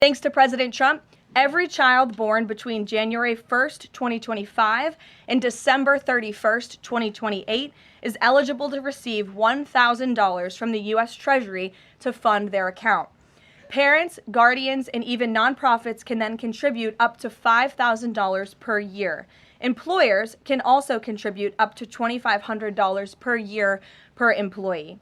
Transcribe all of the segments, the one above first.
Thanks to President Trump, every child born between January 1st, 2025 and December 31st, 2028 is eligible to receive $1,000 from the U.S. Treasury to fund their account. Parents, guardians, and even nonprofits can then contribute up to $5,000 per year. Employers can also contribute up to $2,500 per year per employee.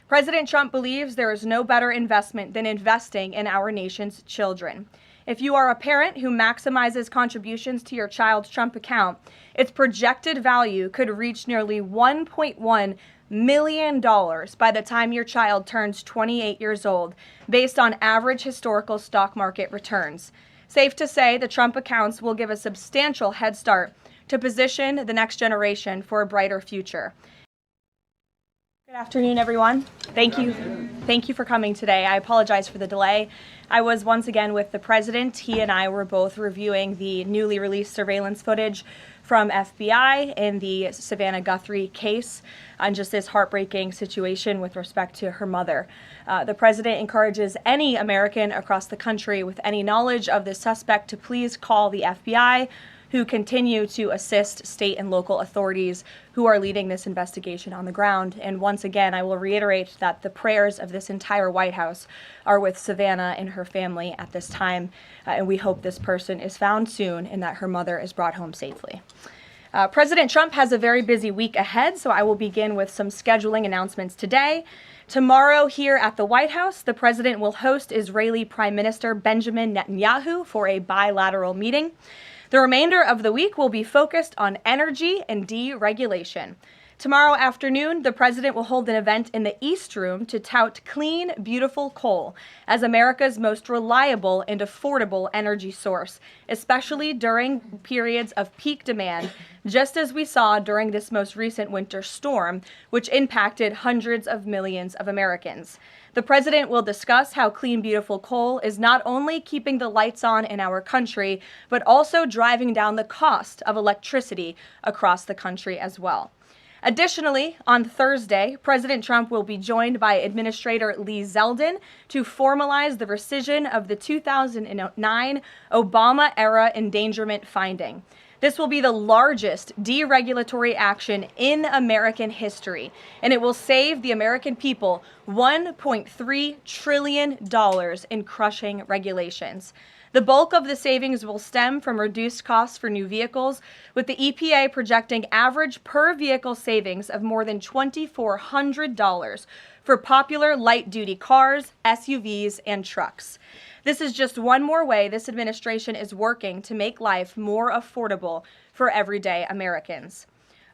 President Trump believes there is no better investment than investing in our nation's children. If you are a parent who maximizes contributions to your child's Trump account, its projected value could reach nearly $1.1 million by the time your child turns 28 years old, based on average historical stock market returns. Safe to say the Trump accounts will give a substantial head start to position the next generation for a brighter future. Good afternoon, everyone. Thank you for coming today. I apologize for the delay. I was once again with the president. He and I were both reviewing the newly released surveillance footage from FBI in the Savannah Guthrie case on just this heartbreaking situation with respect to her mother. The president encourages any American across the country with any knowledge of this suspect to please call the FBI, who continue to assist state and local authorities who are leading this investigation on the ground. And once again, I will reiterate that the prayers of this entire White House are with Savannah and her family at this time, and we hope this person is found soon and that her mother is brought home safely. President Trump has a very busy week ahead, so I will begin with some scheduling announcements today. Tomorrow here at the White House, the president will host Israeli Prime Minister Benjamin Netanyahu for a bilateral meeting. The remainder of the week will be focused on energy and deregulation. Tomorrow afternoon, the president will hold an event in the East Room to tout clean, beautiful coal as America's most reliable and affordable energy source, especially during periods of peak demand, just as we saw during this most recent winter storm, which impacted hundreds of millions of Americans. The president will discuss how clean, beautiful coal is not only keeping the lights on in our country, but also driving down the cost of electricity across the country as well. Additionally, on Thursday, President Trump will be joined by Administrator Lee Zeldin to formalize the rescission of the 2009 Obama-era endangerment finding. This will be the largest deregulatory action in American history, and it will save the American people $1.3 trillion in crushing regulations. The bulk of the savings will stem from reduced costs for new vehicles, with the EPA projecting average per vehicle savings of more than $2,400 for popular light-duty cars, SUVs, and trucks. This is just one more way this administration is working to make life more affordable for everyday Americans.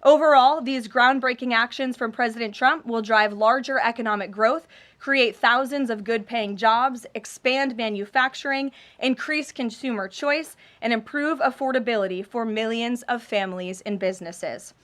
Overall, these groundbreaking actions from President Trump will drive larger economic growth, create thousands of good-paying jobs, expand manufacturing, increase consumer choice, and improve affordability for millions of families and businesses.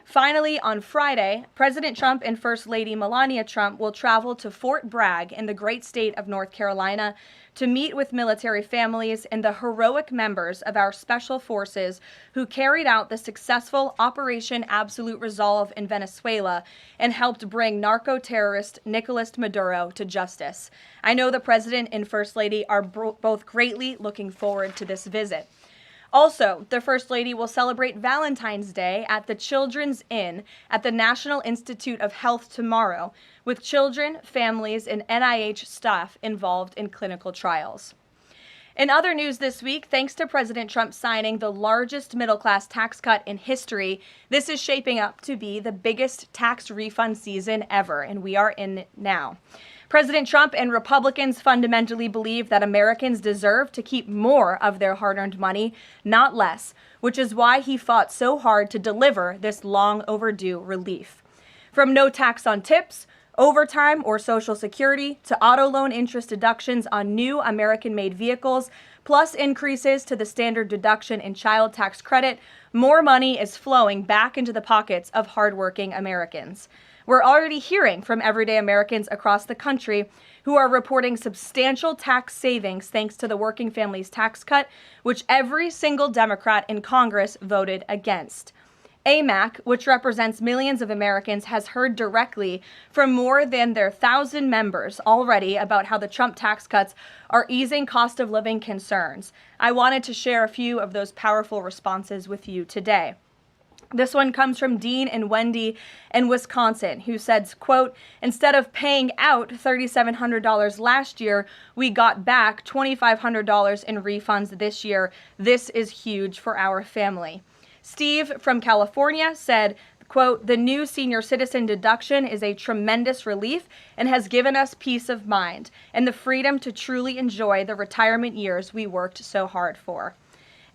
Finally, on Friday, President Trump and First Lady Melania Trump will travel to Fort Bragg in the great state of North Carolina to meet with military families and the heroic members of our special forces who carried out the successful Operation Absolute Resolve in Venezuela and helped bring narco-terrorist Nicolas Maduro to justice. I know the President and First Lady are both greatly looking forward to this visit. Also, the First Lady will celebrate Valentine's Day at the Children's Inn at the National Institute of Health tomorrow, with children, families, and NIH staff involved in clinical trials. In other news this week, thanks to President Trump signing the largest middle-class tax cut in history, this is shaping up to be the biggest tax refund season ever, and we are in it now. President Trump and Republicans fundamentally believe that Americans deserve to keep more of their hard-earned money, not less, which is why he fought so hard to deliver this long overdue relief. From no tax on tips, overtime, or Social Security, to auto loan interest deductions on new American-made vehicles, plus increases to the standard deduction and child tax credit, more money is flowing back into the pockets of hardworking Americans. We're already hearing from everyday Americans across the country who are reporting substantial tax savings thanks to the Working Families Tax Cut, which every single Democrat in Congress voted against. AMAC, which represents millions of Americans, has heard directly from more than their 1,000 members already about how the Trump tax cuts are easing cost of living concerns. I wanted to share a few of those powerful responses with you today. This one comes from Dean and Wendy in Wisconsin, who says, quote, "Instead of paying out $3,700 last year, we got back $2,500 in refunds this year. This is huge for our family." Steve from California said, quote, "The new senior citizen deduction is a tremendous relief and has given us peace of mind and the freedom to truly enjoy the retirement years we worked so hard for."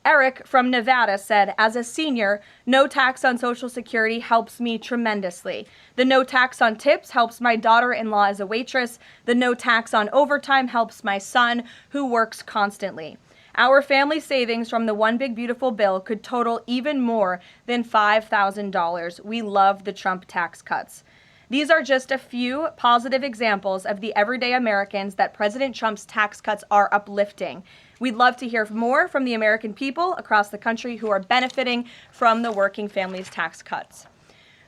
Eric from Nevada said, "As a senior, no tax on Social Security helps me tremendously. The no tax on tips helps my daughter-in-law as a waitress. The no tax on overtime helps my son, who works constantly. Our family savings from the One Big Beautiful Bill could total even more than $5,000. We love the Trump tax cuts." These are just a few positive examples of the everyday Americans that President Trump's tax cuts are uplifting. We'd love to hear more from the American people across the country who are benefiting from the working families' tax cuts.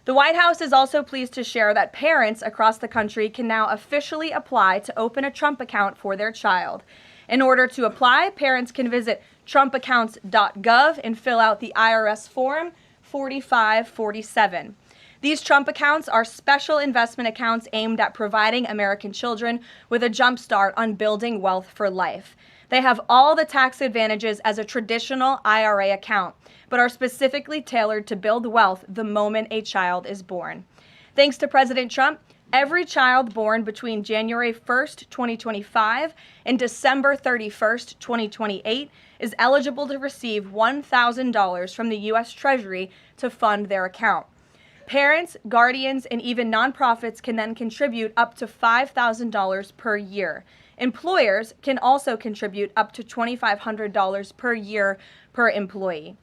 The White House is also pleased to share that parents across the country can now officially apply to open a Trump account for their child. In order to apply, parents can visit trumpaccounts.gov and fill out the IRS Form 4547. These Trump accounts are special investment accounts aimed at providing American children with a jump start on building wealth for life. They have all the tax advantages as a traditional IRA account, but are specifically tailored to build wealth the moment a child is born. Thanks to President Trump, every child born between January 1st, 2025 and December 31st, 2028 is eligible to receive $1,000 from the U.S. Treasury to fund their account. Parents, guardians, and even nonprofits can then contribute up to $5,000 per year. Employers can also contribute up to $2,500 per year per employee.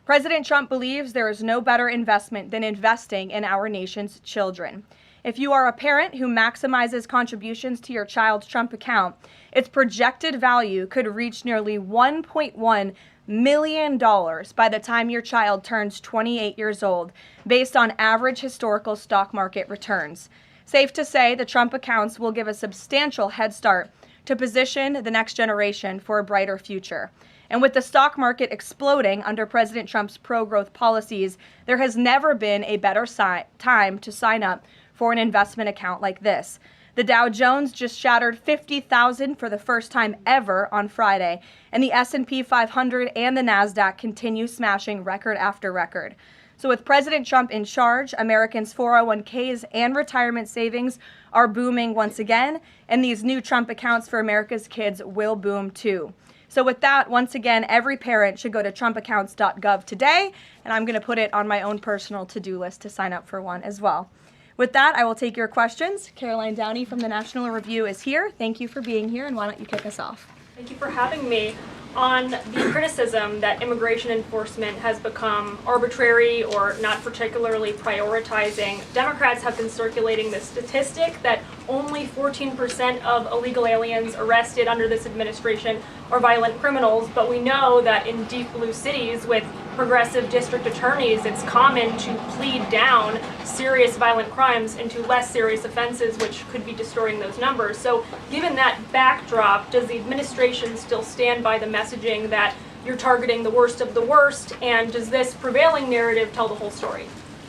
President Trump believes there is no better investment than investing in our nation's children. If you are a parent who maximizes contributions to your child's Trump account, its projected value could reach nearly $1.1 million by the time your child turns 28 years old, based on average historical stock market returns. Safe to say, the Trump accounts will give a substantial head start to position the next generation for a brighter future. And with the stock market exploding under President Trump's pro-growth policies, there has never been a better time to sign up for an investment account like this. The Dow Jones just shattered 50,000 for the first time ever on Friday, and the S&P 500 and the NASDAQ continue smashing record after record. So with President Trump in charge, Americans' 401ks and retirement savings are booming once again, and these new Trump accounts for America's kids will boom too. So with that, once again, every parent should go to trumpaccounts.gov today, and I'm going to put it on my own personal to-do list to sign up for one as well. With that, I will take your questions. Caroline Downey from the National Review is here. Thank you for being here, and why don't you kick us off? Thank you for having me. On the criticism that immigration enforcement has become arbitrary or not particularly prioritizing, Democrats have been circulating this statistic that only 14% of illegal aliens arrested under this administration are violent criminals, but we know that in deep blue cities with progressive district attorneys, it's common to plead down serious violent crimes into less serious offenses, which could be distorting those numbers. So given that backdrop, does the administration still stand by the messaging that you're targeting the worst of the worst, and does this prevailing narrative tell the whole story?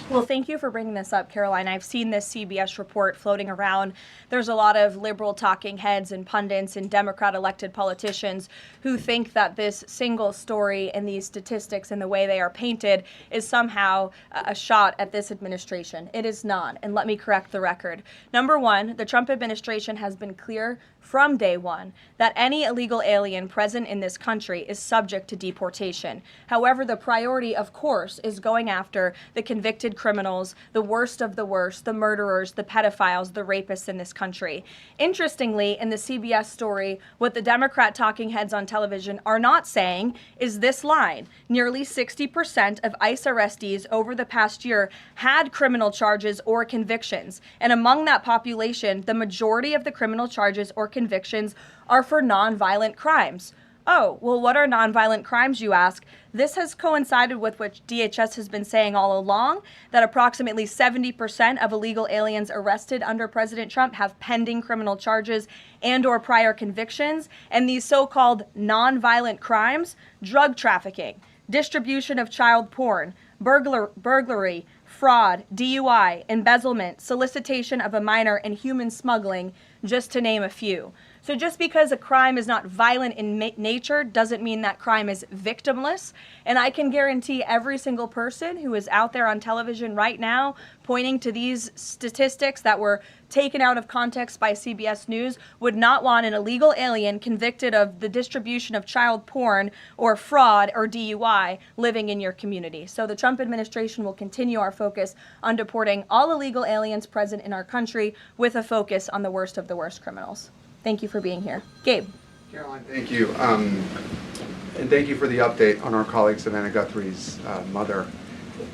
Well, thank you for bringing this up, Caroline. I've seen this CBS report floating around. There's a lot of liberal talking heads and pundits and Democrat elected politicians who think that this single story and these statistics and the way they are painted is somehow a shot at this administration. It is not, and let me correct the record. Number one, the Trump administration has been clear from day one that any illegal alien present in this country is subject to deportation. However, the priority, of course, is going after the convicted criminals, the worst of the worst, the murderers, the pedophiles, the rapists in this country. Interestingly, in the CBS story, what the Democrat talking heads on television are not saying is this line. Nearly 60% of ICE arrestees over the past year had criminal charges or convictions. And among that population, the majority of the criminal charges or convictions are for nonviolent crimes. Oh, well, what are nonviolent crimes, you ask? This has coincided with what DHS has been saying all along, that approximately 70% of illegal aliens arrested under President Trump have pending criminal charges and or prior convictions. And these so-called nonviolent crimes, drug trafficking, distribution of child porn, burglary, fraud, DUI, embezzlement, solicitation of a minor, and human smuggling, just to name a few. So just because a crime is not violent in nature doesn't mean that crime is victimless. And I can guarantee every single person who is out there on television right now pointing to these statistics that were taken out of context by CBS News would not want an illegal alien convicted of the distribution of child porn or fraud or DUI living in your community. So the Trump administration will continue our focus on deporting all illegal aliens present in our country with a focus on the worst of the worst criminals. Thank you for being here. Gabe. Caroline, thank you. And thank you for the update on our colleague Savannah Guthrie's mother.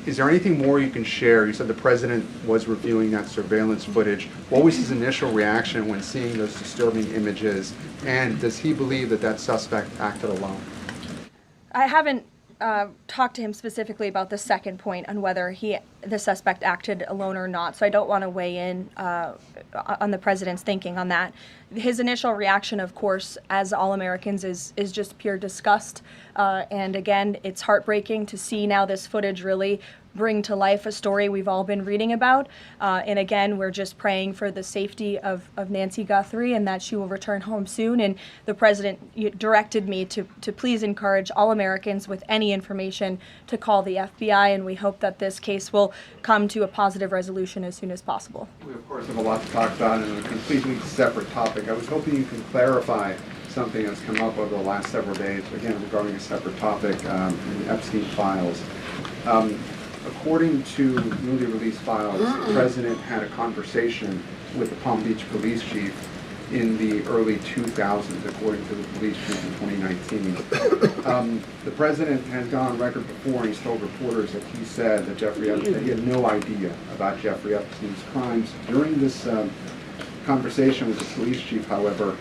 Is there anything more you can share? You said the president was reviewing that surveillance footage. What was his initial reaction when seeing those disturbing images? And does he believe that that suspect acted alone? I haven't talked to him specifically about the second point on whether the suspect acted alone or not, so I don't want to weigh in on the president's thinking on that. His initial reaction, of course, as all Americans, is just pure disgust. And again, it's heartbreaking to see now this footage really bring to life a story we've all been reading about. And again, we're just praying for the safety of Nancy Guthrie and that she will return home soon. And the president directed me to please encourage all Americans with any information to call the FBI. And we hope that this case will come to a positive resolution as soon as possible. We, of course, have a lot to talk about and a completely separate topic. I was hoping you can clarify something that's come up over the last several days, again, regarding a separate topic in the Epstein files. According to newly released files, the president had a conversation with the Palm Beach police chief in the early 2000s, according to the police chief in 2019. The president has gone on record before, and he's told reporters that he said that that he had no idea about Jeffrey Epstein's crimes. During this conversation with the police chief, however,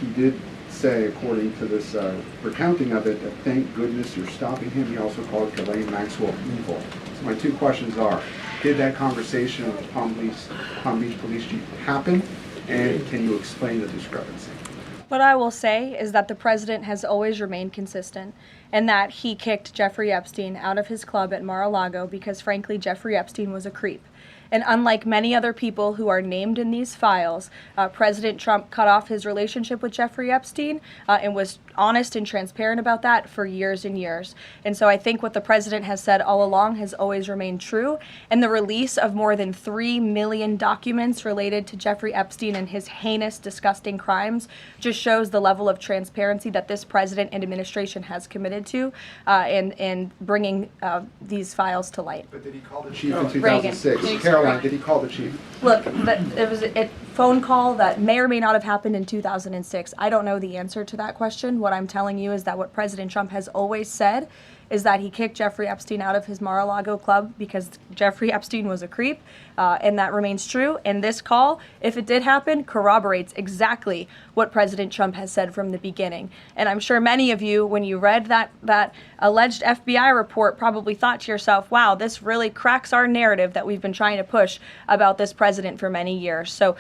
he did say, according to this recounting of it, that thank goodness you're stopping him. He also called Ghislaine Maxwell evil. So my two questions are, did that conversation with the Palm Beach police chief happen? And can you explain the discrepancy? What I will say is that the president has always remained consistent and that he kicked Jeffrey Epstein out of his club at Mar-a-Lago because, frankly, Jeffrey Epstein was a creep. And unlike many other people who are named in these files, President Trump cut off his relationship with Jeffrey Epstein and was honest and transparent about that for years and years. And so I think what the president has said all along has always remained true. And the release of more than 3 million documents related to Jeffrey Epstein and his heinous, disgusting crimes just shows the level of transparency that this president and administration has committed to in bringing these files to light. But did he call the chief in 2006? Caroline, did he call the chief? Look, it was a phone call that may or may not have happened in 2006. I don't know the answer to that question. What I'm telling you is that what President Trump has always said is that he kicked Jeffrey Epstein out of his Mar-a-Lago club because Jeffrey Epstein was a creep, and that remains true. And this call, if it did happen, corroborates exactly what President Trump has said from the beginning. And I'm sure many of you, when you read that alleged FBI report, probably thought to yourself, wow, this really cracks our narrative that we've been trying to push about this president for many years. So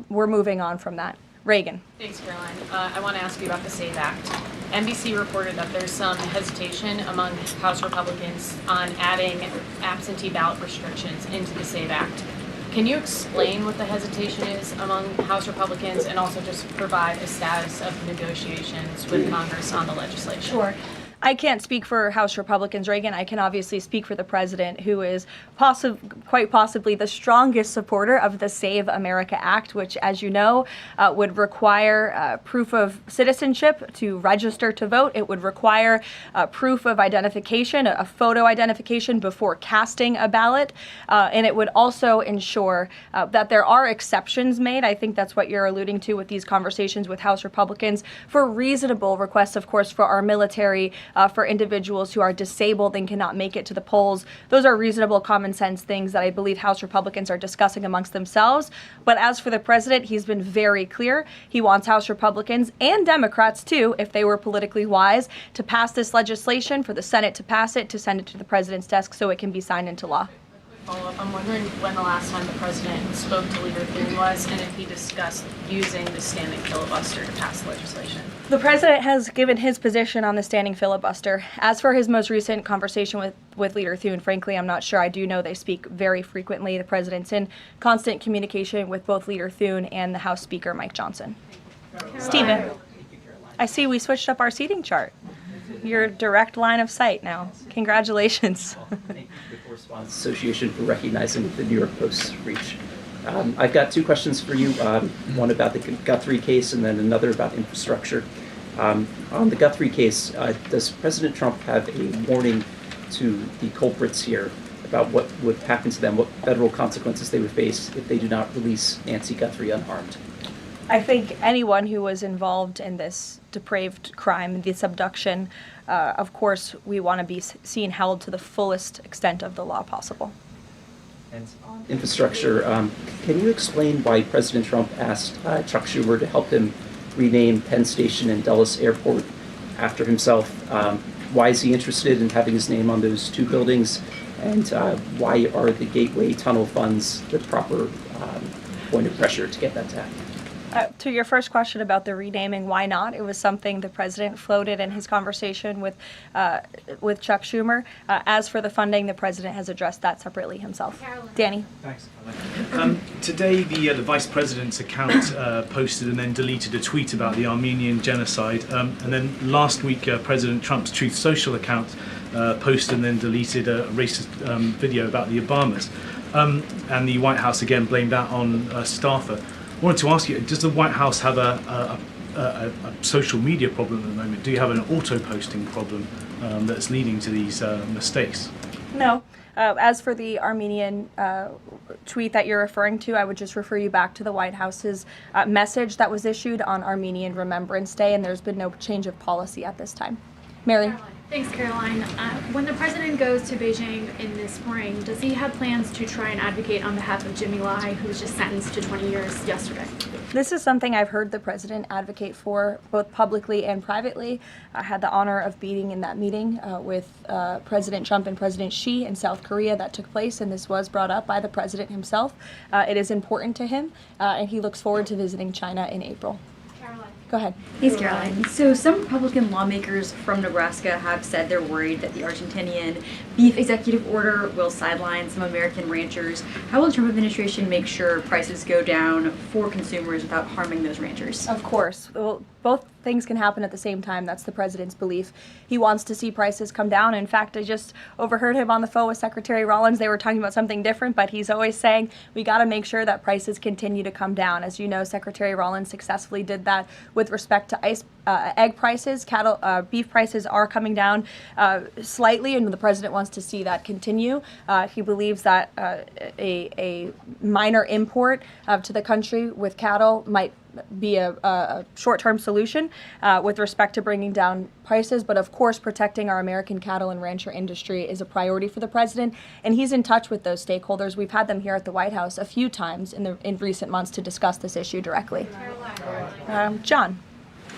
we're moving on from that. Reagan. Thanks, Caroline. I want to ask you about the SAVE Act. NBC reported that there's some hesitation among House Republicans on adding absentee ballot restrictions into the SAVE Act. Can you explain what the hesitation is among House Republicans and also just provide a status of negotiations with Congress on the legislation? Sure. I can't speak for House Republicans, Reagan. I can obviously speak for the president, who is quite possibly the strongest supporter of the Save America Act, which, as you know, would require proof of citizenship to register to vote. It would require proof of identification, a photo identification before casting a ballot. And it would also ensure that there are exceptions made. I think that's what you're alluding to with these conversations with House Republicans for reasonable requests, of course, for our military for individuals who are disabled and cannot make it to the polls. Those are reasonable, common sense things that I believe House Republicans are discussing amongst themselves. But as for the president, he's been very clear. He wants House Republicans and Democrats, too, if they were politically wise, to pass this legislation, for the Senate to pass it, to send it to the president's desk so it can be signed into law. Follow-up, I'm wondering when the last time the president spoke to Leader Thune was, and if he discussed using the standing filibuster to pass legislation. The president has given his position on the standing filibuster. As for his most recent conversation with Leader Thune, frankly, I'm not sure. I do know they speak very frequently. The president's in constant communication with both Leader Thune and the House Speaker, Mike Johnson. Stephen, I see we switched up our seating chart. Your direct line of sight now. Congratulations. Thank you to the Correspondents Association for recognizing the New York Post's reach. I've got two questions for you, one about the Guthrie case and then another about infrastructure. On the Guthrie case, does President Trump have a warning to the culprits here about what would happen to them, what federal consequences they would face if they do not release Nancy Guthrie unharmed? I think anyone who was involved in this depraved crime, this abduction, of course, we want to be seen held to the fullest extent of the law possible. And on infrastructure, can you explain why President Trump asked Chuck Schumer to help him rename Penn Station and Dulles Airport after himself? Why is he interested in having his name on those two buildings? And why are the Gateway Tunnel funds the proper point of pressure to get that to happen? To your first question about the renaming, why not? It was something the president floated in his conversation with Chuck Schumer. As for the funding, the president has addressed that separately himself. Danny. Thanks. Today, the vice president's account posted and then deleted a tweet about the Armenian genocide. And then last week, President Trump's Truth Social account posted and then deleted a racist video about the Obamas. And the White House again blamed that on a staffer. I wanted to ask you, does the White House have a social media problem at the moment? Do you have an auto-posting problem that's leading to these mistakes? No. As for the Armenian tweet that you're referring to, I would just refer you back to the White House's message that was issued on Armenian Remembrance Day, and there's been no change of policy at this time. Mary? Thanks, Caroline. When the president goes to Beijing in the spring, does he have plans to try and advocate on behalf of Jimmy Lai, who was just sentenced to 20 years yesterday? This is something I've heard the president advocate for, both publicly and privately. I had the honor of being in that meeting with President Trump and President Xi in South Korea that took place, and this was brought up by the president himself. It is important to him, and he looks forward to visiting China in April. Go ahead. Thanks, Caroline. So some Republican lawmakers from Nebraska have said they're worried that the Argentinian beef executive order will sideline some American ranchers. How will the Trump administration make sure prices go down for consumers without harming those ranchers? Of course. Well, both things can happen at the same time. That's the president's belief. He wants to see prices come down. In fact, I just overheard him on the phone with Secretary Rollins. They were talking about something different, but he's always saying we got to make sure that prices continue to come down. As you know, Secretary Rollins successfully did that with respect to egg prices. Beef prices are coming down slightly, and the president wants to see that continue. He believes that a minor import to the country with cattle might be a short-term solution with respect to bringing down prices, but of course protecting our American cattle and rancher industry is a priority for the president, and he's in touch with those stakeholders. We've had them here at the White House a few times in recent months to discuss this issue directly. John.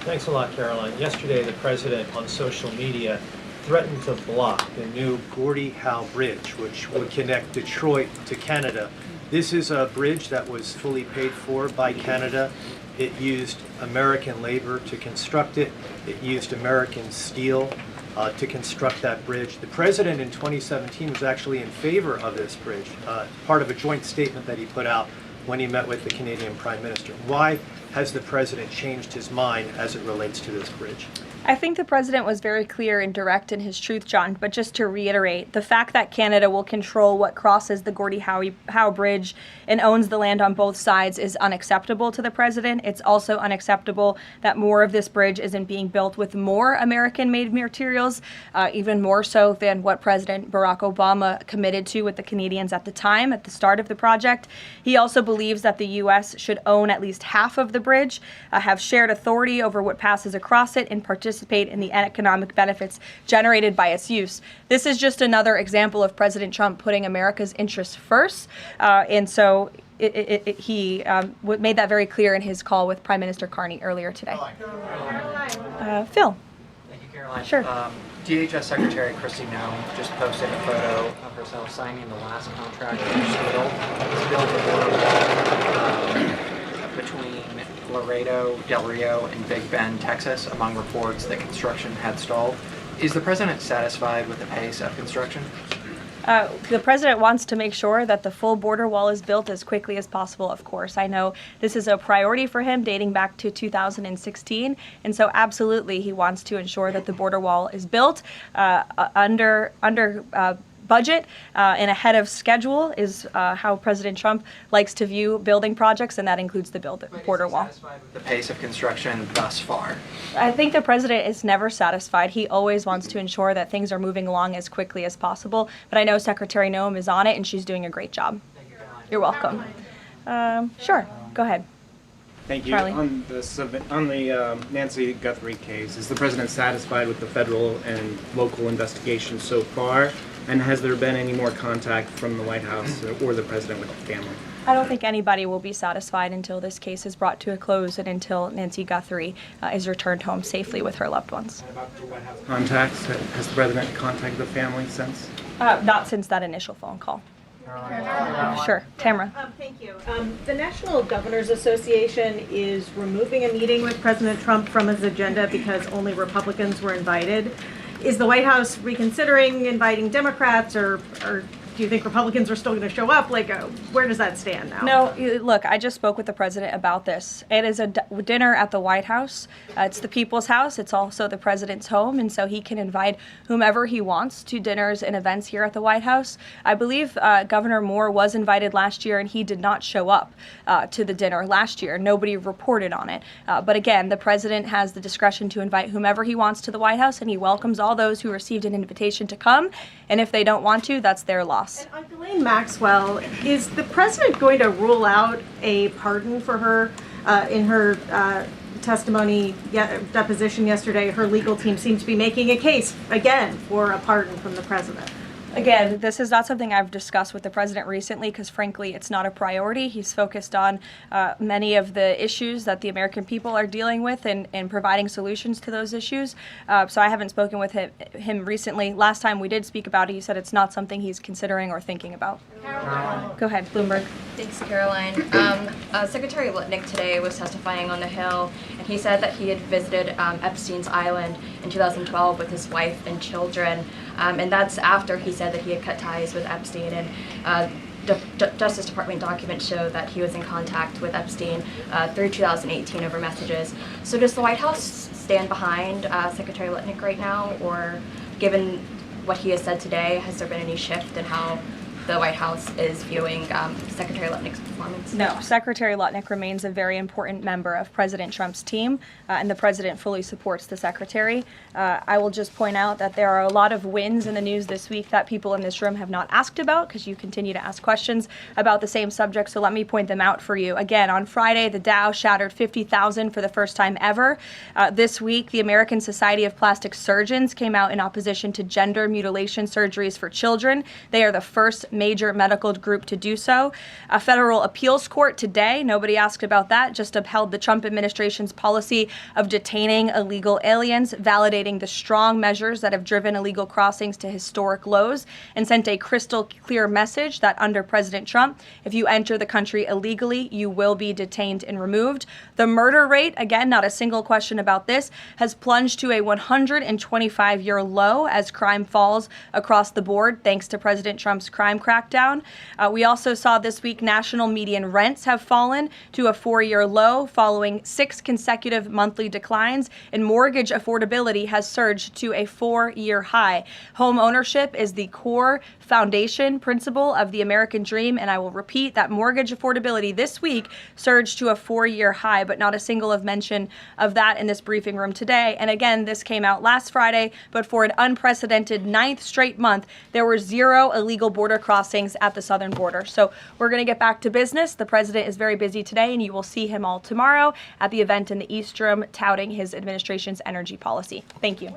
Thanks a lot, Caroline. Yesterday, the president on social media threatened to block the new Gordie Howe Bridge, which would connect Detroit to Canada. This is a bridge that was fully paid for by Canada. It used American labor to construct it. It used American steel to construct that bridge. The president in 2017 was actually in favor of this bridge, part of a joint statement that he put out when he met with the Canadian Prime Minister. Why has the president changed his mind as it relates to this bridge? I think the president was very clear and direct in his truth, John, but just to reiterate, the fact that Canada will control what crosses the Gordie Howe Bridge and owns the land on both sides is unacceptable to the president. It's also unacceptable that more of this bridge isn't being built with more American-made materials, even more so than what President Barack Obama committed to with the Canadians at the time, at the start of the project. He also believes that the U.S. should own at least half of the the bridge have shared authority over what passes across it and participate in the economic benefits generated by its use. This is just another example of President Trump putting America's interests first, and so he made that very clear in his call with Prime Minister Carney earlier today. Phil. Thank you, Caroline. Sure. DHS Secretary Kristi Noem just posted a photo of herself signing the last contract to build the border wall between Laredo, Del Rio, and Big Bend, Texas, among reports that construction had stalled. Is the president satisfied with the pace of construction? The president wants to make sure that the full border wall is built as quickly as possible, of course. I know this is a priority for him dating back to 2016, and so absolutely he wants to ensure that the border wall is built under budget and ahead of schedule is how President Trump likes to view building projects, and that includes the border wall. Satisfied with the pace of construction thus far? I think the president is never satisfied. He always wants to ensure that things are moving along as quickly as possible, but I know Secretary Noem is on it, and she's doing a great job. Thank you, Caroline. You're welcome. Sure, go ahead. Thank you. Charlie. On the Nancy Guthrie case, is the president satisfied with the federal and local investigation so far? And has there been any more contact from the White House or the president with the family? I don't think anybody will be satisfied until this case is brought to a close and until Nancy Guthrie is returned home safely with her loved ones. And about the White House contacts, has the president contacted the family since? Not since that initial phone call. Sure, Tamara. Thank you. The National Governors Association is removing a meeting with President Trump from his agenda because only Republicans were invited. Is the White House reconsidering inviting Democrats, or do you think Republicans are still going to show up? Like, where does that stand now? No, look, I just spoke with the president about this. It is a dinner at the White House. It's the people's house. It's also the president's home, and so he can invite whomever he wants to dinners and events here at the White House. I believe Governor Moore was invited last year, and he did not show up to the dinner last year. Nobody reported on it. But again, the president has the discretion to invite whomever he wants to the White House, and he welcomes all those who received an invitation to come. And if they don't want to, that's their loss. And on Ghislaine Maxwell, is the president going to rule out a pardon for her in her testimony deposition yesterday? Her legal team seemed to be making a case again for a pardon from the president. Again, this is not something I've discussed with the president recently because, frankly, it's not a priority. He's focused on many of the issues that the American people are dealing with and providing solutions to those issues. So I haven't spoken with him recently. Last time we did speak about it, he said it's not something he's considering or thinking about. Go ahead, Bloomberg. Thanks, Caroline. Secretary Litnick today was testifying on the Hill, and he said that he had visited Epstein's Island in 2012 with his wife and children, and that's after he said that he had cut ties with Epstein, and Justice Department documents show that he was in contact with Epstein through 2018 over messages. So does the White House stand behind Secretary Litnick right now, or given what he has said today, has there been any shift in how the White House is viewing Secretary Litnick's performance? No, Secretary Litnick remains a very important member of President Trump's team, and the president fully supports the secretary. I will just point out that there are a lot of wins in the news this week that people in this room have not asked about because you continue to ask questions about the same subject, so let me point them out for you. Again, on Friday, the Dow shattered 50,000 for the first time ever. This week, the American Society of Plastic Surgeons came out in opposition to gender mutilation surgeries for children. They are the first major medical group to do so. A federal appeals court today, nobody asked about that, just upheld the Trump administration's policy of detaining illegal aliens, validating the strong measures that have driven illegal crossings to historic lows, and sent a crystal clear message that under President Trump, if you enter the country illegally, you will be detained and removed. The murder rate, again, not a single question about this, has plunged to a 125-year low as crime falls across the board, thanks to President Trump's crime crackdown. We also saw this week national median rents have fallen to a 4-year low following 6 consecutive monthly declines, and mortgage affordability has surged to a 4-year high. Home ownership is the core foundation principle of the American dream, and I will repeat that mortgage affordability this week surged to a 4-year high, but not a single of mention of that in this briefing room today. And again, this came out last Friday, but for an unprecedented 9th straight month, there were 0 illegal border crossings crossings at the southern border. So we're going to get back to business. The president is very busy today, and you will see him all tomorrow at the event in the East Room touting his administration's energy policy. Thank you.